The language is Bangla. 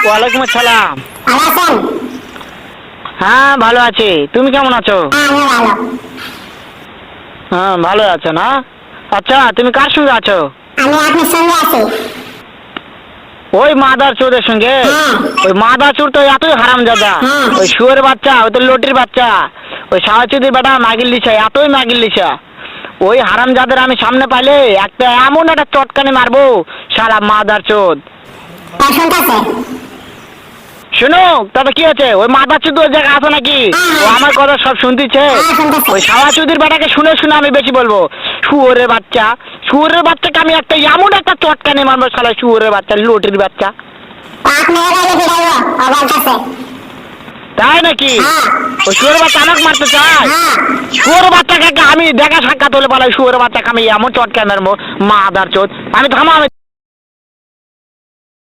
ওয়ালাইকুম আসসালাম। ভালো আছেন? হ্যাঁ ভালো আছি, তুমি কেমন আছো? হ্যাঁ আমিও ভালো। হ্যাঁ ভালো আছো না? আচ্ছা তুমি কার সঙ্গে আছো? আমি আপনার সঙ্গে আছি। ওই মাদার চোরের সঙ্গে? হ্যাঁ। ওই মাদার চোর তো এতই হারামজাদা। হ্যাঁ। ওই শুয়োর বাচ্চা, ওই তো লটির বাচ্চা, ওই সাওয়াচুদির বেটা মাগিল লিছা, এতই মাগিল লিছা। ওই হারামজাদের আমি সামনে পাইলে একটা এমন একটা চটকানি মারবো, শালা মাদার চোদ। তার শুনতেছে? শুনো তবে কি আছে, ওই মাদার চোদ ওই জায়গায় আছে নাকি? ও আমার কথা সব শুনতেছে। হ্যাঁ, শুনতেছে। ওই সাওয়াচুদির বেটাকে শুনে শুনে আমি বেশি বলবো। শুয়োরের বাচ্চা, শুয়োরের বাচ্চাকে আমি একটা এমন একটা চটকানি মারবো, শালা শুয়োরের বাচ্চা, লটির বাচ্চা। আপনি এলাকায় ফিরাইব ও বলতেছে। তাই নাকি? হ্যাঁ। ওই শুয়োর বাচ্চা আমাকে মারতে চায়? হ্যাঁ। শুয়োর বাচ্চাকে আমি দেখা সাক্ষাৎ হলে পালাই, শুয়োর বাচ্চাকে আমি এমন চটকা মারবো, মাদার চোদ। আমি থামো, আমি